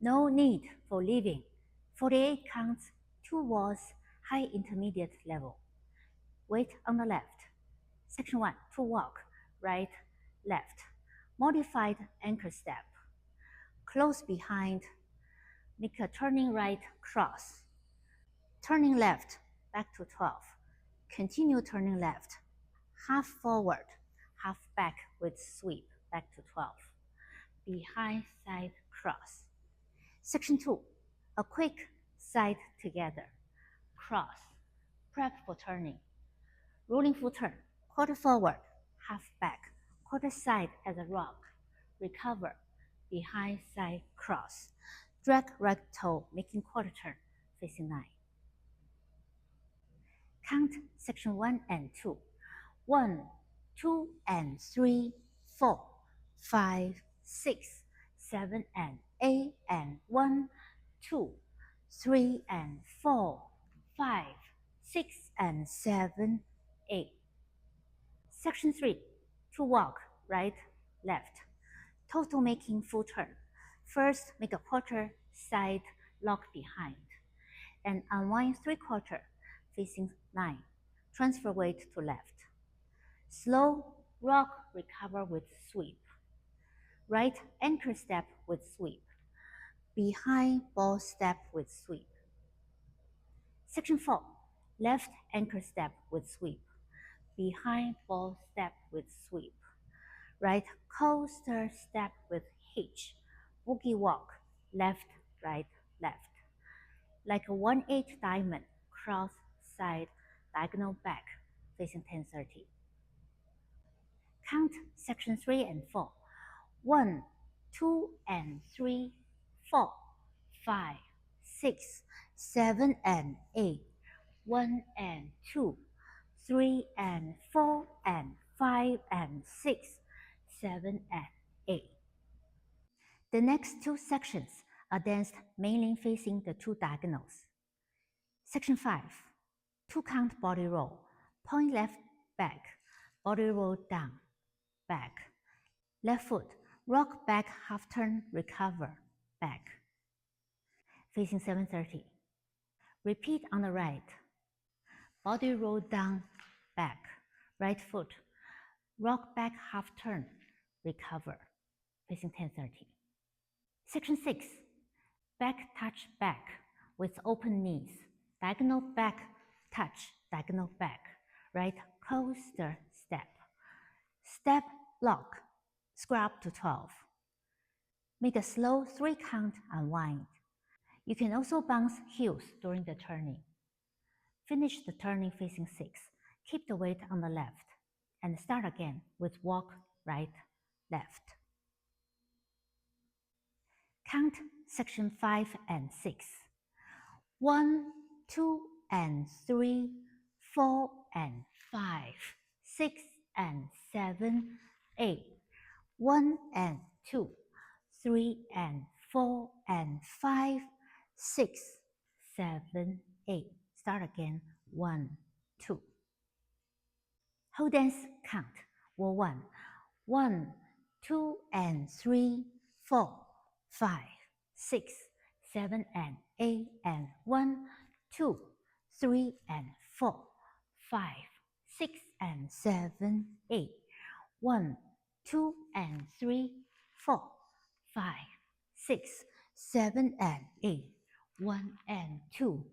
No need for leaving. 48 counts, 2 walls, high intermediate level. Weight on the left. Section 1, to walk, right, left. Modified anchor step. Close behind, make a turning right cross. Turning left, back to 12. Continue turning left. Half forward, half back with sweep, back to 12. Behind side cross. Section 2, a quick side together. Cross, prep for turning. Rolling full turn, quarter forward, half back, quarter side as a rock. Recover, behind side cross. Drag right toe, making quarter turn, facing 9. Count section 1 and 2. 1, 2, and 3, 4, 5, 6, 7, and 8, and 1, 2, 3, and 4, 5, 6, and 7, 8. Section 3, to walk, right, left. Total making full turn. First, make a quarter side lock behind and unwind 3/4 facing 9. Transfer weight to left. Slow rock recover with sweep. Right anchor step with sweep. Behind ball step with sweep. Section 4, left anchor step with sweep. Behind ball step with sweep. Right coaster step with hitch. Boogie walk, left, right, left. Like a 1/8 diamond, cross side, diagonal back, facing 10:30. Count section 3 and 4. 1, 2, and 3, 4, 5, 6, 7, and 8. 1 and 2, 3 and 4, and 5 and 6, 7 and 8. The next 2 sections are danced mainly facing the 2 diagonals. Section 5, 2 count body roll, point left back, body roll down, back. Left foot, rock back half turn, recover, back. Facing 7:30. Repeat on the right. Body roll down, back. Right foot, rock back half turn, recover. Facing 10:30. Section 6, back touch back with open knees. Diagonal back touch, diagonal back. Right coaster step. Step lock, scrub to 12. Make a slow 3 count unwind. You can also bounce heels during the turning. Finish the turning facing 6. Keep the weight on the left and start again with walk right, left. Count section 5 and 6. 1, 2, and 3, 4, and 5, 6, and 7, 8. 1 and 2, 3 and 4 and 5, 6, 7, 8. Start again. 1, 2. Whole dance count. Wall 1. 1, 2, and 3, 4, 5, 6, 7, and 8, and 1, 2, 3, and 4, 5, 6, and 7, 8. 1, 2, and 3, 4, 5, 6, 7, and 8. 1 and 2,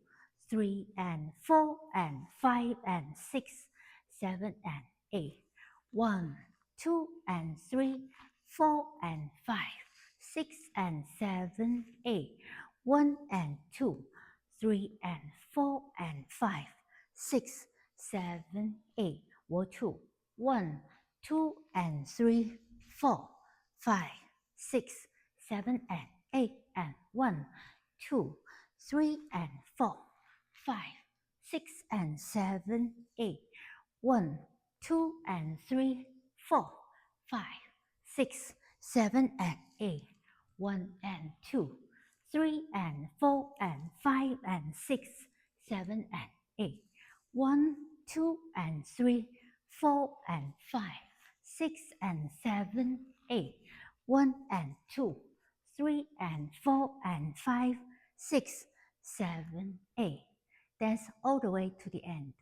3 and 4 and 5 and 6, 7 and 8. 1, 2 and 3, 4 and 5, 6 and 7, 8. 1 and 2, 3 and 4 and 5, 6, 7, 8. Wall 2. 1, 2 and 3, 4, 5, 6, 7 and 8 and 1, 2, 3 and 4, 5, 6 and 7, 8. 1, 2 and 3, 4, 5, 6, 7 and 8. 1 and 2, 3 and 4 and 5 and 6, 7 and 8. 1, 2 and 3, 4 and 5, 6 and 7, 8. 1 and 2, 3 and 4 4 and 5, 6, 7, 8. Dance all the way to the end.